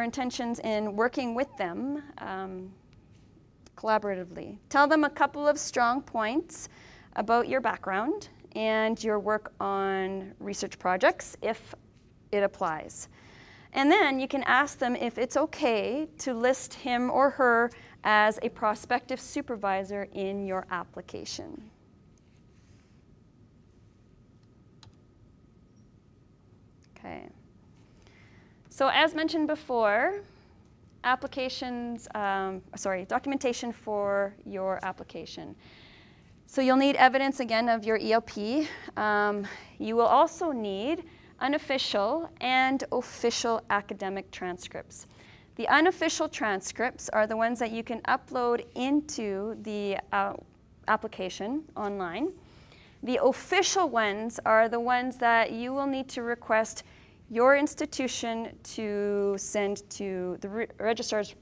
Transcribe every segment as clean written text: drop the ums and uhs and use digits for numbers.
intentions in working with them collaboratively. Tell them a couple of strong points about your background and your work on research projects if it applies. And then you can ask them if it's okay to list him or her as a prospective supervisor in your application. Okay. So as mentioned before, documentation for your application. So you'll need evidence again of your ELP. You will also need unofficial and official academic transcripts. The unofficial transcripts are the ones that you can upload into the application online. The official ones are the ones that you will need to request your institution to send to the registrar's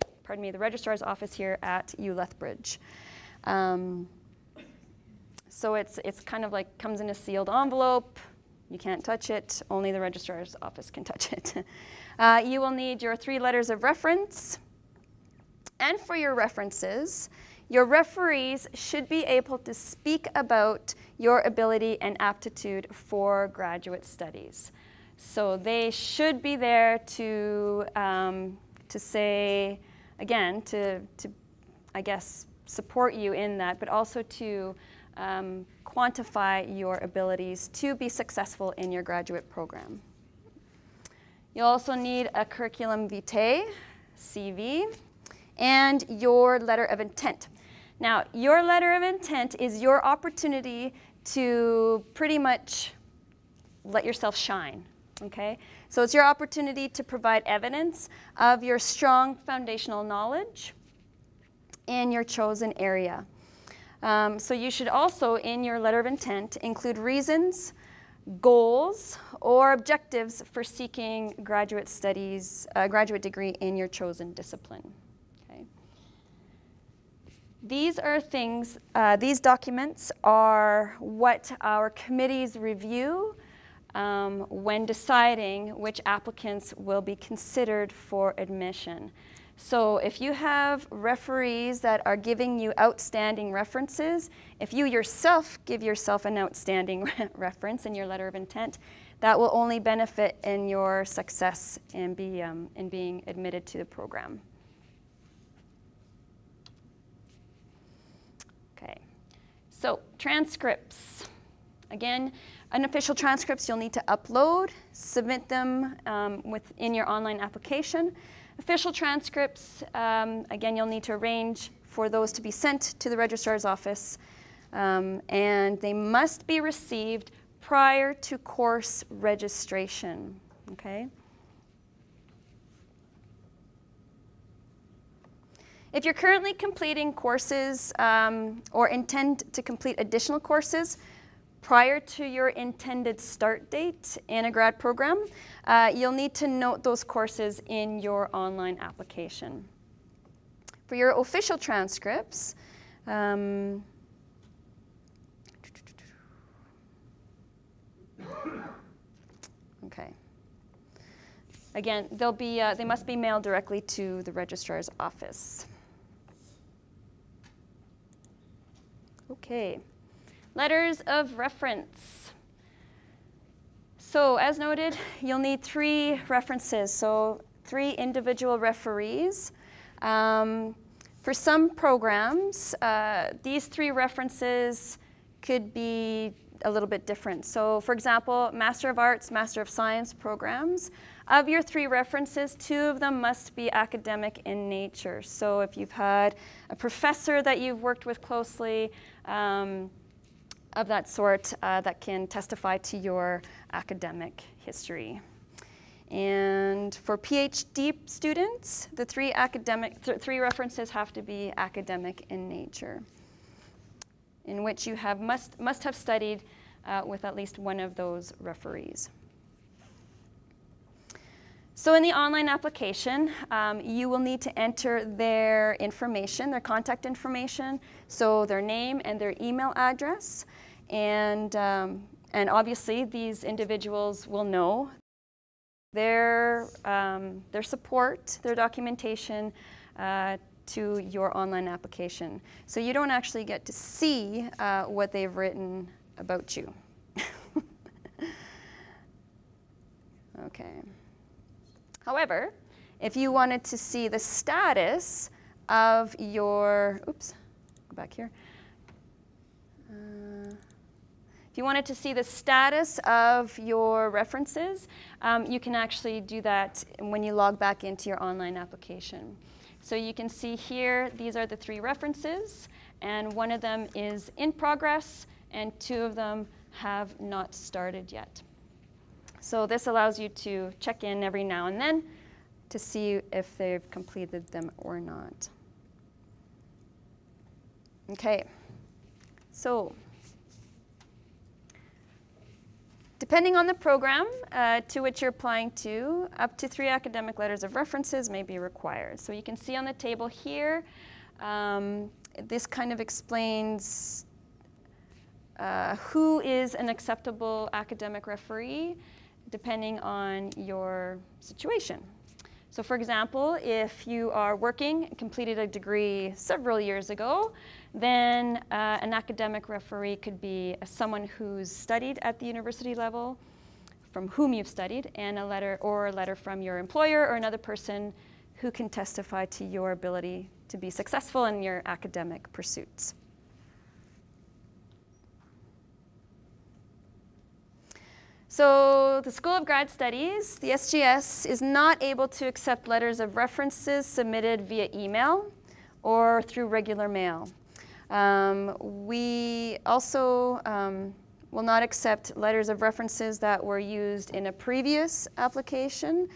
office here at ulethbridge. So it's kind of like comes in a sealed envelope. You can't touch it. Only the registrar's office can touch it. You will need your 3 letters of reference. And for your references, your referees should be able to speak about your ability and aptitude for graduate studies. So they should be there to say, again, to I guess, support you in that, but also to quantify your abilities to be successful in your graduate program. You'll also need a curriculum vitae, CV, and your letter of intent. Now, your letter of intent is your opportunity to pretty much let yourself shine, okay? So it's your opportunity to provide evidence of your strong foundational knowledge in your chosen area. So you should also, in your letter of intent, include reasons, goals, or objectives for seeking graduate studies, graduate degree in your chosen discipline. Okay. These are things, these documents are what our committees review when deciding which applicants will be considered for admission. So if you have referees that are giving you outstanding references, if you yourself give yourself an outstanding reference in your letter of intent, that will only benefit in your success in being admitted to the program. Okay, so transcripts. Again, unofficial transcripts you'll need to upload, submit them within your online application. Official transcripts, again, you'll need to arrange for those to be sent to the registrar's office, and they must be received prior to course registration, okay? If you're currently completing courses or intend to complete additional courses prior to your intended start date in a grad program, you'll need to note those courses in your online application. For your official transcripts, okay. Again, they must be mailed directly to the registrar's office. Okay. Letters of reference. So as noted, you'll need 3 references, so 3 individual referees. For some programs, these 3 references could be a little bit different. So for example, Master of Arts, Master of Science programs, of your 3 references, 2 of them must be academic in nature. So if you've had a professor that you've worked with closely, of that sort that can testify to your academic history. And for PhD students, the 3 references have to be academic in nature, in which you must have studied with at least one of those referees. So in the online application, you will need to enter their information, their contact information, so their name and their email address. And obviously, these individuals will know their support, their documentation to your online application. So you don't actually get to see what they've written about you. Okay. However, if you wanted to see the status of your, oops, go back here. If you wanted to see the status of your references, you can actually do that when you log back into your online application. So you can see here, these are the 3 references, and one of them is in progress, and 2 of them have not started yet. So this allows you to check in every now and then to see if they've completed them or not. Okay, so depending on the program to which you're applying to, up to 3 academic letters of references may be required. So you can see on the table here, this kind of explains who is an acceptable academic referee depending on your situation. So for example, if you are working and completed a degree several years ago, then an academic referee could be someone who's studied at the university level, from whom you've studied, and a letter from your employer or another person who can testify to your ability to be successful in your academic pursuits. So the School of Grad Studies, the SGS, is not able to accept letters of references submitted via email or through regular mail. We also will not accept letters of references that were used in a previous application.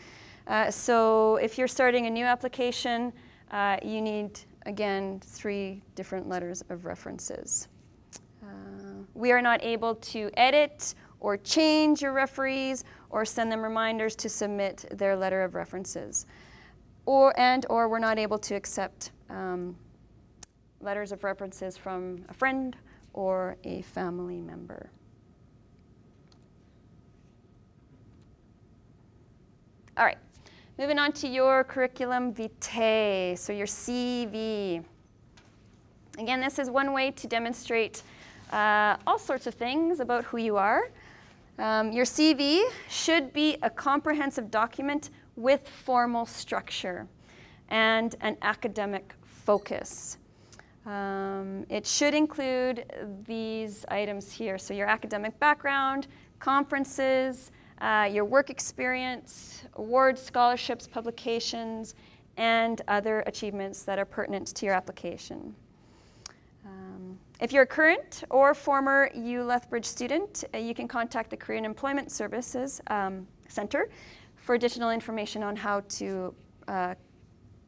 So if you're starting a new application, you need, again, 3 different letters of references. We are not able to edit or change your referees or send them reminders to submit their letter of references. Or we're not able to accept letters of references from a friend or a family member. All right, moving on to your curriculum vitae, so your CV. Again, this is one way to demonstrate all sorts of things about who you are. Your CV should be a comprehensive document with formal structure and an academic focus. It should include these items here. So your academic background, conferences, your work experience, awards, scholarships, publications, and other achievements that are pertinent to your application. If you're a current or former ulethbridge student, you can contact the Career and Employment Services Center for additional information on how to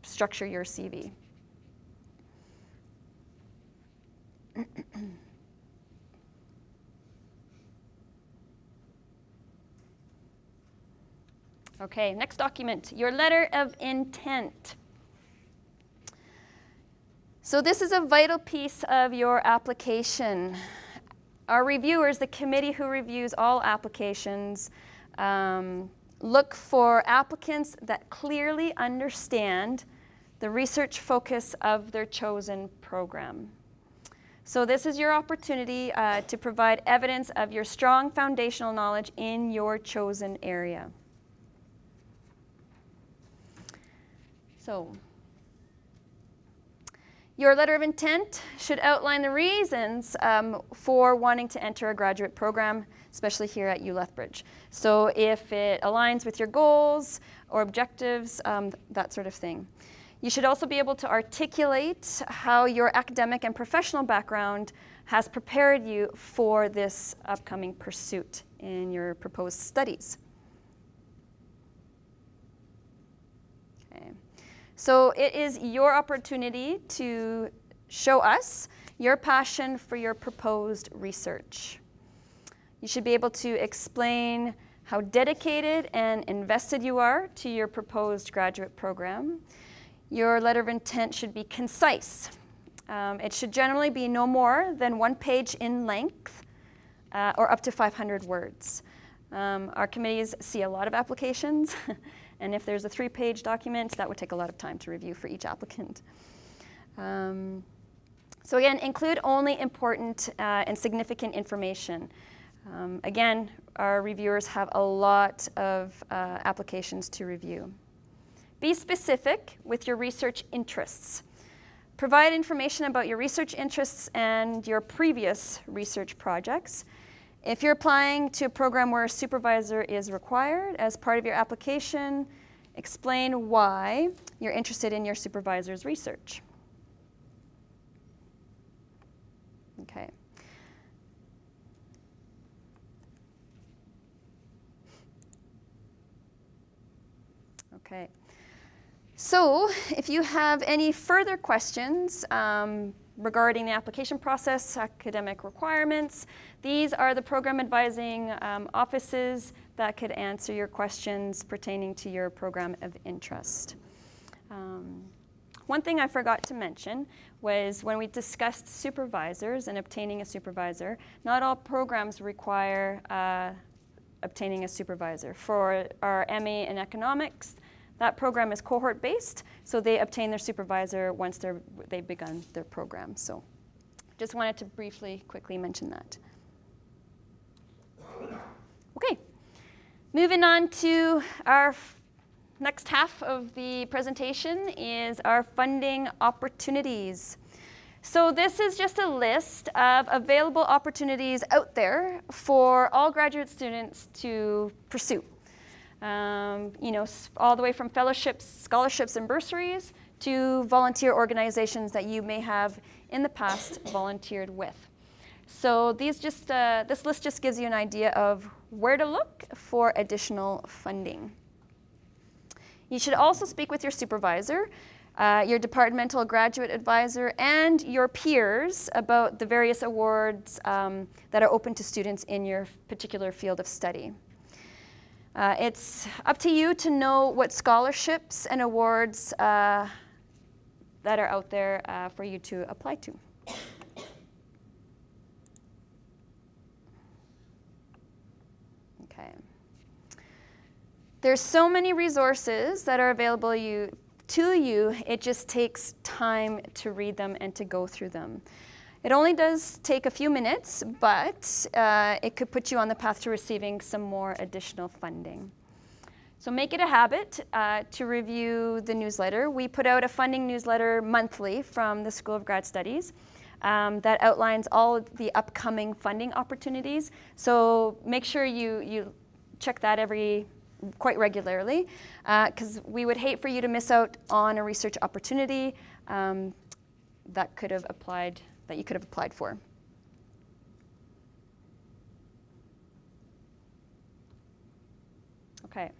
structure your CV. Okay, next document, your letter of intent. So this is a vital piece of your application. Our reviewers, the committee who reviews all applications, look for applicants that clearly understand the research focus of their chosen program. So this is your opportunity to provide evidence of your strong foundational knowledge in your chosen area. So, your letter of intent should outline the reasons for wanting to enter a graduate program, especially here at ulethbridge. So if it aligns with your goals or objectives, that sort of thing. You should also be able to articulate how your academic and professional background has prepared you for this upcoming pursuit in your proposed studies. Okay. So it is your opportunity to show us your passion for your proposed research. You should be able to explain how dedicated and invested you are to your proposed graduate program. Your letter of intent should be concise. It should generally be no more than 1 page in length or up to 500 words. Our committees see a lot of applications, and if there's a 3-page document, that would take a lot of time to review for each applicant. So again, include only important and significant information. Again, our reviewers have a lot of applications to review. Be specific with your research interests. Provide information about your research interests and your previous research projects. If you're applying to a program where a supervisor is required as part of your application, explain why you're interested in your supervisor's research. Okay. Okay. So if you have any further questions regarding the application process, academic requirements, these are the program advising offices that could answer your questions pertaining to your program of interest. One thing I forgot to mention was when we discussed supervisors and obtaining a supervisor, not all programs require obtaining a supervisor. For our MA in economics, that program is cohort-based, so they obtain their supervisor once they've begun their program. So just wanted to briefly, quickly mention that. Okay, moving on to our next half of the presentation is our funding opportunities. So this is just a list of available opportunities out there for all graduate students to pursue. You know, all the way from fellowships, scholarships, and bursaries to volunteer organizations that you may have in the past volunteered with. So this list just gives you an idea of where to look for additional funding. You should also speak with your supervisor, your departmental graduate advisor, and your peers about the various awards that are open to students in your particular field of study. It's up to you to know what scholarships and awards that are out there for you to apply to. Okay. There's so many resources that are available to you, it just takes time to read them and to go through them. It only does take a few minutes, but it could put you on the path to receiving some more additional funding. So make it a habit to review the newsletter. We put out a funding newsletter monthly from the School of Grad Studies that outlines all of the upcoming funding opportunities. So make sure you check that quite regularly, because we would hate for you to miss out on a research opportunity that you could have applied for. Okay.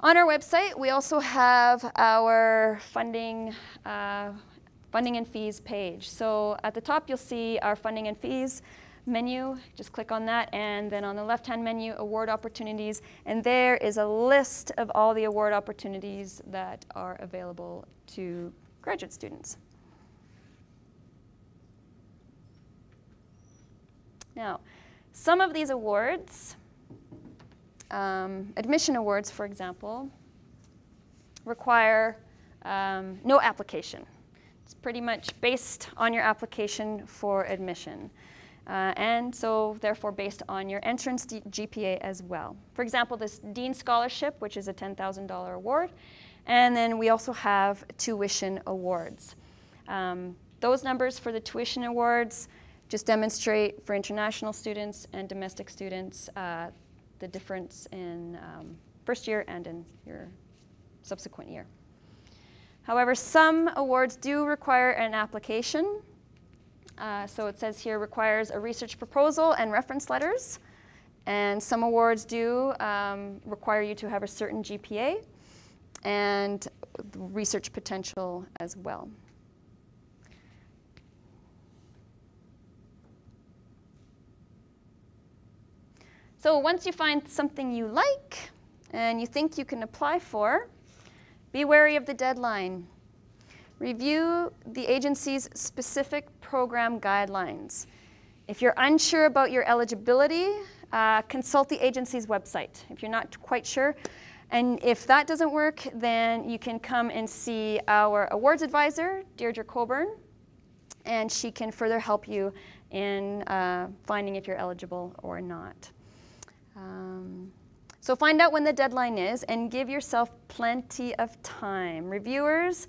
On our website, we also have our funding and fees page. So at the top, you'll see our funding and fees menu. Just click on that, and then on the left-hand menu, award opportunities. And there is a list of all the award opportunities that are available to graduate students. Now, some of these awards, admission awards, for example, require no application. It's pretty much based on your application for admission. And so, therefore, based on your entrance GPA as well. For example, this Dean Scholarship, which is a $10,000 award. And then we also have tuition awards. Those numbers for the tuition awards just demonstrate for international students and domestic students the difference in first year and in your subsequent year. However, some awards do require an application. So it says here requires a research proposal and reference letters. And some awards do require you to have a certain GPA and research potential as well. So once you find something you like and you think you can apply for, be wary of the deadline. Review the agency's specific program guidelines. If you're unsure about your eligibility, consult the agency's website if you're not quite sure. And if that doesn't work, then you can come and see our awards advisor, Deirdre Coburn, and she can further help you in finding if you're eligible or not. So find out when the deadline is and give yourself plenty of time. Reviewers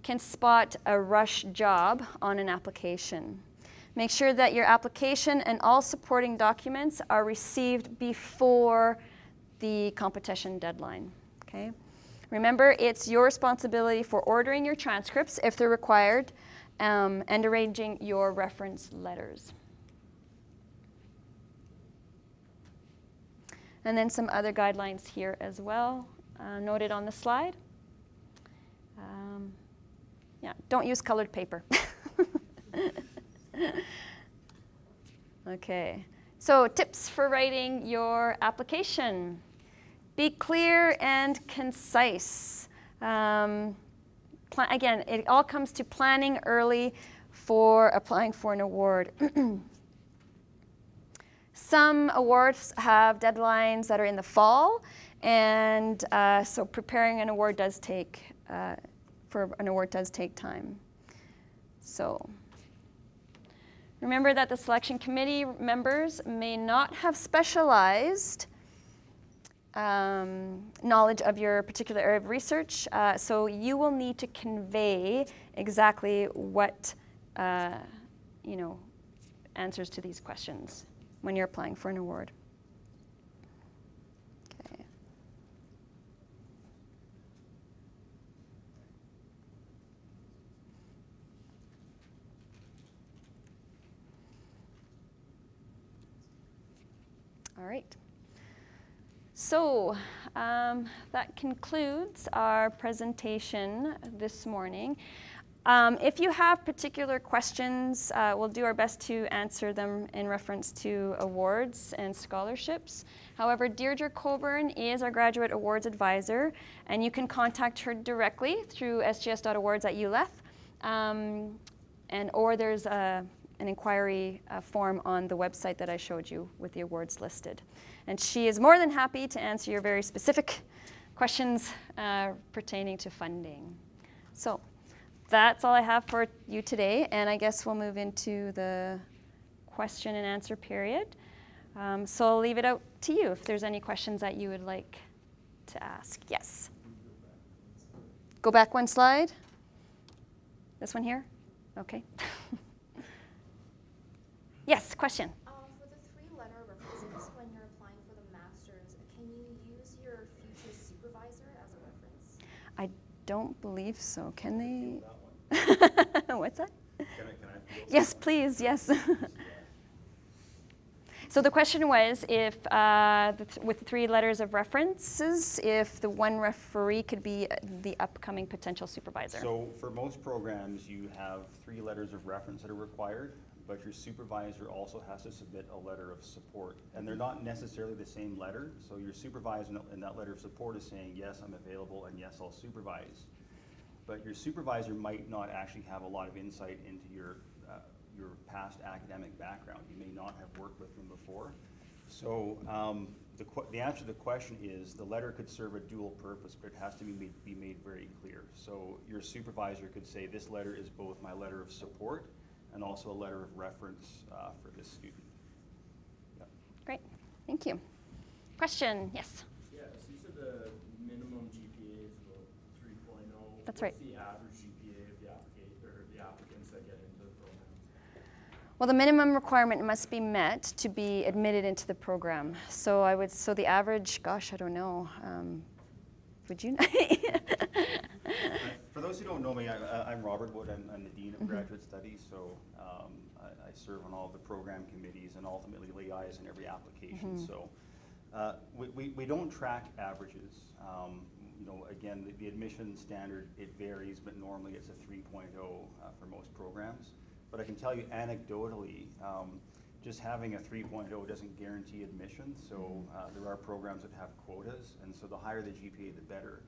can spot a rush job on an application. Make sure that your application and all supporting documents are received before the competition deadline, okay? Remember, it's your responsibility for ordering your transcripts if they're required and arranging your reference letters. And then some other guidelines here as well, noted on the slide. Yeah, don't use colored paper. Okay, so tips for writing your application. Be clear and concise. Again, it all comes to planning early for applying for an award. Some awards have deadlines that are in the fall, and so preparing an award does take time. So remember that the selection committee members may not have specialized knowledge of your particular area of research, so you will need to convey exactly what answers to these questions when you're applying for an award. Okay. All right. So that concludes our presentation this morning. If you have particular questions, we'll do our best to answer them in reference to awards and scholarships. However, Deirdre Coburn is our graduate awards advisor, and you can contact her directly through sgs.awards@uleth, or there's an inquiry form on the website that I showed you with the awards listed. And she is more than happy to answer your very specific questions pertaining to funding. So that's all I have for you today, and I guess we'll move into the question and answer period. So I'll leave it out to you if there's any questions that you would like to ask. Yes? Go back one slide. This one here? Okay. Yes, question? For the 3-letter references, when you're applying for the master's, can you use your future supervisor as a reference? I don't believe so. Can they? What's that? Can I Yes, please, yes. So the question was if, with 3 letters of references, if the one referee could be the upcoming potential supervisor. So for most programs, you have 3 letters of reference that are required, but your supervisor also has to submit a letter of support. And they're not necessarily the same letter, so your supervisor in that letter of support is saying, yes, I'm available, and yes, I'll supervise. But your supervisor might not actually have a lot of insight into your past academic background. You may not have worked with them before. So the answer to the question is the letter could serve a dual purpose, but it has to be made very clear. So your supervisor could say, this letter is both my letter of support and also a letter of reference for this student. Yep. Great, thank you. Question, yes? Yeah, so you said the minimum GPA is about 3.0. That's right. What's the average GPA of the applicants that get into the program? Well, the minimum requirement must be met to be admitted into the program. So so the average, gosh, I don't know. Would you? For those who don't know me, I'm Robert Wood. I'm the Dean of Graduate Studies, so I serve on all the program committees and ultimately liaise in every application. So we don't track averages. Again, the admission standard, it varies, but normally it's a 3.0 for most programs. But I can tell you anecdotally, just having a 3.0 doesn't guarantee admission. So there are programs that have quotas, and so the higher the GPA, the better.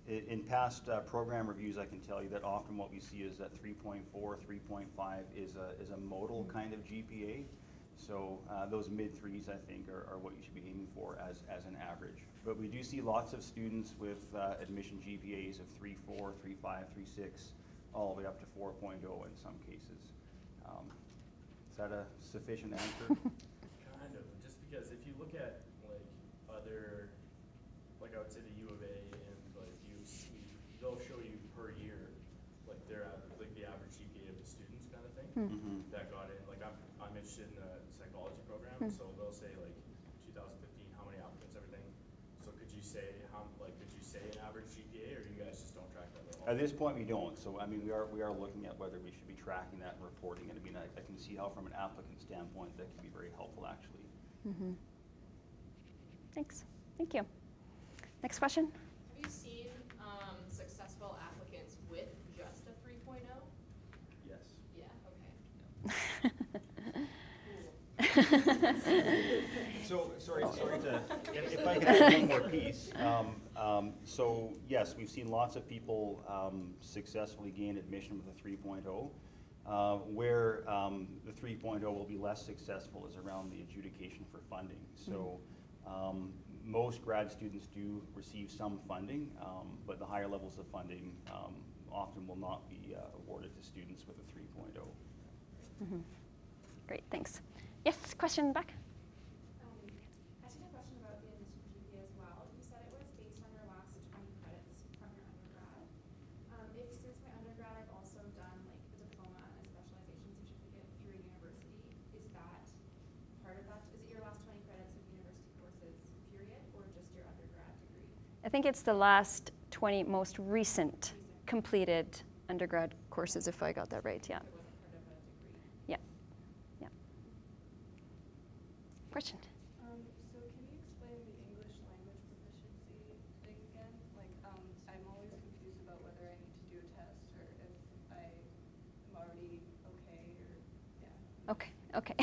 In past program reviews, I can tell you that often what we see is that 3.4, 3.5 is a modal kind of GPA. So those mid-3s, I think, are what you should be aiming for as an average. But we do see lots of students with admission GPAs of 3.4, 3.5, 3.6, all the way up to 4.0 in some cases. Is that a sufficient answer? Kind of, just because if you look at like other, like I would say the U of A and like they'll show you per year, like like the average GPA of the students kind of thing that got in. Like I'm interested in the psychology program, so they'll say like 2015, how many applicants, everything. So could you say an average GPA, or you guys just don't track that at all? At this point, we don't. So I mean, we are looking at whether we should be tracking that and reporting it. I mean, I can see how from an applicant standpoint that can be very helpful, actually. Thanks. Thank you. Next question. Have you seen successful applicants with just a 3.0? Yes. Yeah, okay. So, sorry to, if I could add one more piece. So, yes, we've seen lots of people successfully gain admission with a 3.0. Where the 3.0 will be less successful is around the adjudication for funding. So, most grad students do receive some funding, but the higher levels of funding often will not be awarded to students with a 3.0. Great, thanks. Yes, question back. I just had a question about the admission GPA as well. You said it was based on your last 20 credits from your undergrad. Since my undergrad, I've also done like a diploma and a specialization certificate through a university. Is that part of that? Is it your last 20 credits of university courses, period, or just your undergrad degree? I think it's the last 20 most recent completed undergrad courses, if I got that right, yeah. It wasn't part of a degree. Yeah. Question. So can you explain the English language proficiency thing again? Like, I'm always confused about whether I need to do a test or if I am already okay or, yeah. Okay.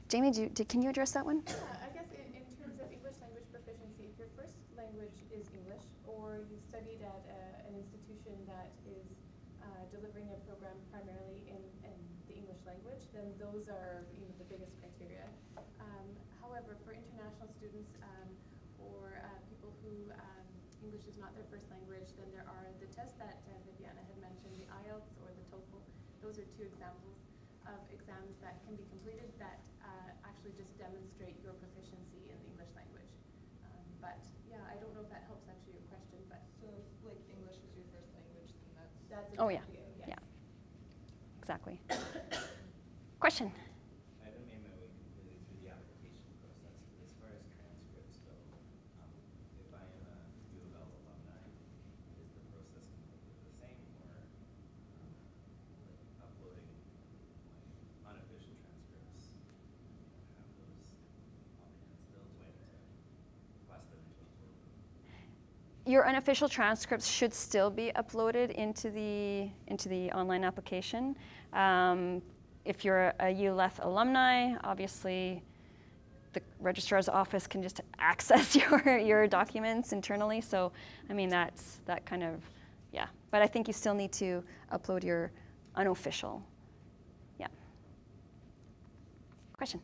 Jamie, can you address that one? Yeah, I guess in terms of English language proficiency, if your first language is English, or you studied at an institution that is delivering a program primarily in the English language, then those are the biggest criteria. However, for international students or people who English is not their first language, then there are the tests that Viviana had mentioned, the IELTS or the TOEFL. Those are two examples of exams that can be completed that actually just demonstrate your proficiency in the English language. But yeah, I don't know if that helps answer your question, but So if like English is your first language, then that's that's Oh, yeah. exactly it, yes. Yeah. Exactly. Question. I haven't made my way completely through the application process, but as far as transcripts go, if I am a U of L alumni, is the process completely the same, or like uploading my unofficial transcripts, have those on hand still? Do I need to request them to upload them? Your unofficial transcripts should still be uploaded into the online application. If you're a ULETH alumni, obviously the registrar's office can just access your documents internally. So, I mean, that's that kind of, yeah. But I think you still need to upload your unofficial. Yeah. Question.